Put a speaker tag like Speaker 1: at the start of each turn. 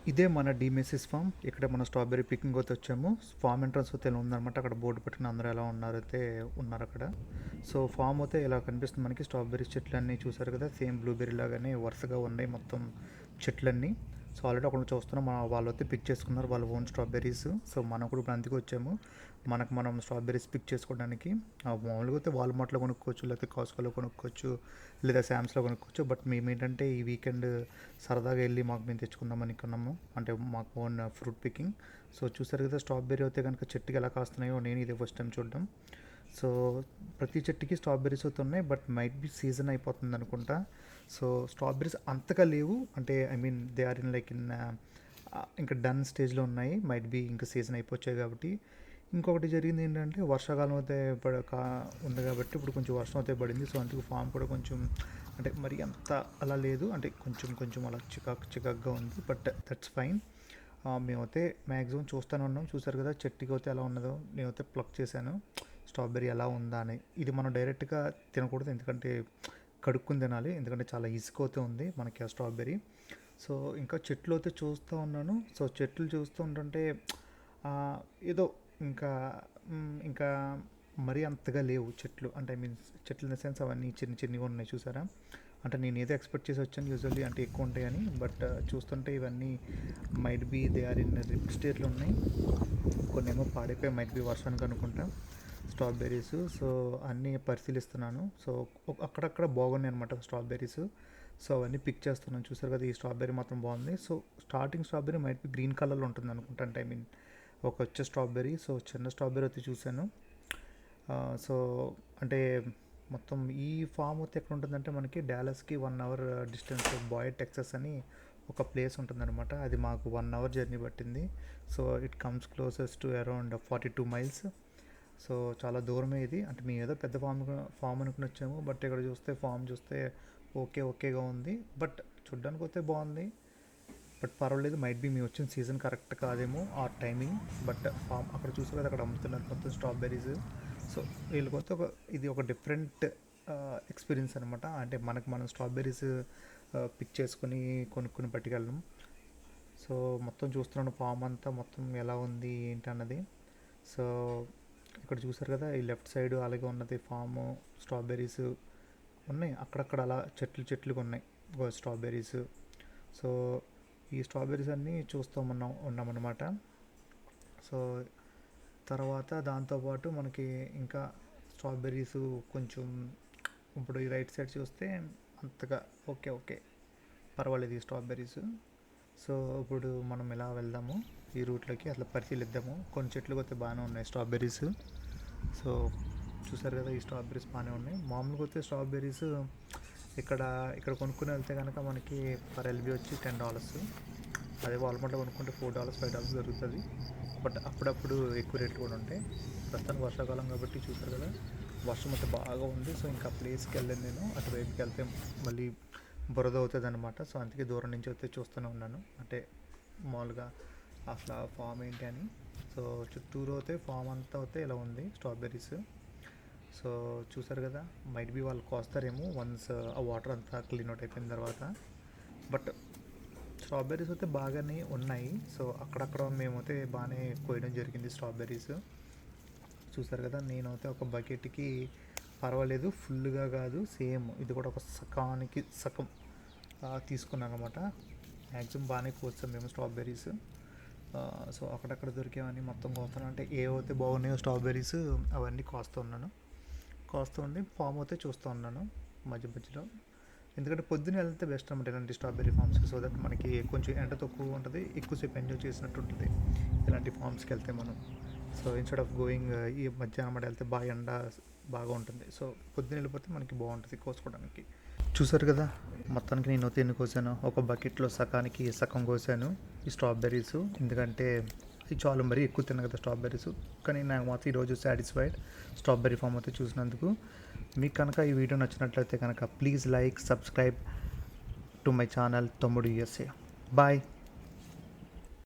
Speaker 1: ఇదే మన డీమెసిస్ ఫామ్. ఇక్కడ మన స్ట్రాబెర్రీ పికింగ్ అయితే వచ్చాము. ఫామ్ ఎంట్రన్స్ అయితే ఇలా ఉందన్నమాట. అక్కడ బోర్డు పెట్టుకుని అందరూ ఎలా ఉన్నారైతే ఉన్నారు అక్కడ. సో ఫామ్ అయితే ఇలా కనిపిస్తుంది మనకి. స్ట్రాబెర్రీ చెట్లు అన్నీ చూసారు కదా, సేమ్ బ్లూబెర్రీ లాగానే వరుసగా ఉన్నాయి మొత్తం చెట్లన్నీ. సో ఆల్రెడీ ఒకళ్ళు చూస్తున్నాం, మన వాళ్ళు అయితే పిక్ చేసుకున్నారు వాళ్ళ ఓన్ స్ట్రాబెర్రీస్. సో మనం కూడా ఇప్పుడు అందుకే వచ్చాము, మనం స్ట్రాబెర్రీస్ పిక్ చేసుకోవడానికి. మామూలుగా అయితే వాల్మార్ట్లో కొనుక్కోవచ్చు, లేకపోతే కాస్కోలో కొనుక్కోవచ్చు, లేదా శామ్స్లో కొనుక్కోవచ్చు. బట్ మేము ఏంటంటే ఈ వీకెండ్ సరదాగా వెళ్ళి మాకు మేము తెచ్చుకుందాం అనుకున్నాము, అంటే మాకు ఓన్ ఫ్రూట్ పికింగ్. సో చూసారు కదా, స్ట్రాబెర్రీ అయితే కనుక చెట్టుకి ఎలా కాస్తున్నాయో నేను ఇదే ఫస్ట్ టైం చూడడం. సో ప్రతి చెట్టుకి స్ట్రాబెర్రీస్ అయితే ఉన్నాయి, బట్ మైట్ బి సీజన్ అయిపోతుంది అనుకుంటా. సో స్ట్రాబెర్రీస్ అంతగా లేవు, అంటే I mean they are in like in ఇంకా డన్ స్టేజ్లో ఉన్నాయి. మైట్ బి ఇంకా సీజన్ అయిపోవచ్చాయి కాబట్టి. ఇంకొకటి జరిగింది ఏంటంటే వర్షాకాలం అయితే ఉంది కాబట్టి ఇప్పుడు కొంచెం వర్షం అయితే పడింది. సో అందుకు ఫామ్ కూడా కొంచెం అంటే మరి అంత అలా లేదు, అంటే కొంచెం కొంచెం అలా చికాక్గా ఉంది. But that's fine. మేమైతే మ్యాక్సిమం చూస్తూనే ఉన్నాం. చూసారు కదా చెట్టుకి అయితే ఎలా ఉన్నదో, నేనైతే ప్లక్ చేశాను స్ట్రాబెర్రీ ఎలా ఉందా అని. ఇది మనం డైరెక్ట్గా తినకూడదు, ఎందుకంటే కడుక్కుని తినాలి, ఎందుకంటే చాలా ఇసుక ఉంది మనకి ఆ స్ట్రాబెర్రీ. సో ఇంకా చెట్లు అయితే చూస్తూ ఉన్నాను. సో చెట్లు చూస్తూ ఉంటుంటే ఏదో ఇంకా ఇంకా మరీ అంతగా లేవు చెట్లు, అంటే ఐ మీన్ చెట్లు ఇన్ ద సెన్స్ అవన్నీ చిన్నగా ఉన్నాయి చూసారా. అంటే నేను ఏదో ఎక్స్పెక్ట్ చేసి వచ్చాను యూజువల్లీ అంటే ఎక్కువ ఉంటాయని, బట్ చూస్తుంటే ఇవన్నీ might be they are in రిప్ స్టేట్లో ఉన్నాయి. కొన్ని ఏమో పాడైపోయి మైట్ బీ వర్షానికి అనుకుంటా స్ట్రాబెర్రీస్. సో అన్నీ పరిశీలిస్తున్నాను. సో అక్కడక్కడ బాగున్నాయి అనమాట స్ట్రాబెర్రీస్. సో అవన్నీ పిక్ చేస్తున్నాను. చూసారు కదా, ఈ స్ట్రాబెర్రీ మాత్రం బాగుంది. So starting strawberry might be green కలర్లో ఉంటుంది అనుకుంటా, అంటే ఐ మీన్ ఒక వచ్చే స్ట్రాబెర్రీ. సో చిన్న స్ట్రాబెర్రీ అయితే చూశాను. సో అంటే మొత్తం ఈ ఫామ్ అయితే ఎక్కడ ఉంటుందంటే మనకి డాలస్కి 1 అవర్ డిస్టెన్స్ బాయ్ టెక్సస్ అని ఒక ప్లేస్ ఉంటుందన్నమాట. అది మాకు 1 అవర్ జర్నీ పట్టింది. So it comes closest to around 42 miles. So చాలా దూరమే ఇది. అంటే మేము ఏదో పెద్ద ఫామ్ అనుకుని వచ్చాము, బట్ ఇక్కడ చూస్తే ఫామ్ చూస్తే ఓకేగా ఉంది. బట్ చూడ్డానికి అయితే బాగుంది, బట్ పర్వాలేదు. మైట్ బి మేము వచ్చిన సీజన్ కరెక్ట్ కాదేమో ఆ టైమింగ్. బట్ ఫామ్ అక్కడ చూసారు కదా, అక్కడ అమ్ముతున్నారు మొత్తం స్ట్రాబెర్రీస్. సో వీళ్ళకొస్తే ఇది ఒక డిఫరెంట్ ఎక్స్పీరియన్స్ అనమాట. అంటే మనం స్ట్రాబెర్రీస్ పిక్ చేసుకొని కొనుక్కొని పట్టుకెళ్ళడం. సో మొత్తం చూస్తున్నాను ఫామ్ అంతా మొత్తం ఎలా ఉంది ఏంటి అన్నది. సో ఇక్కడ చూసారు కదా, ఈ లెఫ్ట్ సైడ్ అలాగే ఉన్నది ఫామ్. స్ట్రాబెర్రీస్ ఉన్నాయి అక్కడక్కడ, అలా చెట్లుగా ఉన్నాయి స్ట్రాబెర్రీస్. సో ఈ స్ట్రాబెర్రీస్ అన్నీ చూస్తూ ఉన్నామన్నమాట. సో తర్వాత దాంతోపాటు మనకి ఇంకా స్ట్రాబెర్రీస్ కొంచెం ఇప్పుడు ఈ రైట్ సైడ్ చూస్తే అంతగా ఓకే పర్వాలేదు ఈ స్ట్రాబెర్రీస్. సో ఇప్పుడు మనం ఇలా వెళ్దాము ఈ రూట్లోకి, అట్లా పరిశీలిద్దాము. కొన్ని చెట్లు అయితే బాగానే ఉన్నాయి స్ట్రాబెర్రీస్. సో చూసారు కదా, ఈ స్ట్రాబెర్రీస్ బాగానే ఉన్నాయి. మామూలుగా అయితే స్ట్రాబెర్రీస్ ఇక్కడ కొనుక్కుని వెళ్తే కనుక మనకి పర్ ఎల్బీ వచ్చి $10. అదే వాల్మార్ట్లో కొనుక్కుంటే $4 $5 దొరుకుతుంది. బట్ అప్పుడప్పుడు ఎక్కువ రేట్లు కూడా ఉంటాయి. ప్రస్తుతానికి వర్షాకాలం కాబట్టి చూసారు కదా, వర్షం అయితే బాగా ఉంది. సో ఇంకా ప్లేస్కి వెళ్ళాను నేను, అటువైపుకి వెళ్తే మళ్ళీ బురద అవుతుంది అనమాట. సో అందుకే దూరం నుంచి అయితే చూస్తూనే ఉన్నాను, అంటే మామూలుగా అసలు ఫామ్ ఏంటి అని. సో చుట్టూరు అయితే ఫామ్ అంతా అయితే ఇలా ఉంది స్ట్రాబెర్రీస్. సో చూసారు కదా, మైట్ బి వాళ్ళు కోస్తారేమో వన్స్ ఆ వాటర్ అంతా క్లీన్ అవుట్ అయిపోయిన తర్వాత. బట్ స్ట్రాబెర్రీస్ అయితే బాగానే ఉన్నాయి. సో అక్కడక్కడ మేమైతే బాగానే కోయడం జరిగింది స్ట్రాబెర్రీస్. చూసారు కదా, నేనైతే ఒక బకెట్కి పర్వాలేదు ఫుల్గా కాదు, సేమ్ ఇది కూడా ఒక సగం తీసుకున్నాను అనమాట. మ్యాక్సిమం బాగానే కోస్తాం మేము స్ట్రాబెర్రీస్. సో అక్కడక్కడ దొరికేవన్నీ మొత్తం కోస్తాను, అంటే ఏవైతే బాగున్నాయో స్ట్రాబెర్రీస్ అవన్నీ కోస్తూ ఉండి ఫామ్ అయితే చూస్తూ ఉన్నాను మధ్యలో. ఎందుకంటే పొద్దున్న వెళ్తే బెస్ట్ అనమాట ఇలాంటి స్ట్రాబెర్రీ ఫామ్స్కి. సో దట్ మనకి కొంచెం ఎండ తక్కువ ఉంటుంది, ఎక్కువసేపు ఎంజాయ్ చేసినట్టు ఉంటుంది ఇలాంటి ఫామ్స్కి వెళ్తే మనం. సో ఇన్స్టెడ్ ఆఫ్ గోయింగ్ ఈ మధ్యాహ్నం వెళ్తే బాగా ఎండ బాగా ఉంటుంది. సో పొద్దున్న వెళ్ళిపోతే మనకి బాగుంటుంది కోసుకోవడానికి. చూసారు కదా, మొత్తానికి నేను ఎన్ని కోసాను, ఒక బకెట్లో సగం కోసాను ఈ స్ట్రాబెర్రీస్. ఎందుకంటే ఇది చాలా మరీ ఎక్కువ తిన్నా కదా స్ట్రాబెర్రీస్. కానీ నాకు మాత్రం ఈరోజు సాటిస్ఫైడ్ స్ట్రాబెర్రీ ఫామ్ అయితే చూసినందుకు. మీకు కనుక ఈ వీడియో నచ్చినట్లయితే కనుక please like, subscribe to my channel తమ్ముడు USA. బాయ్.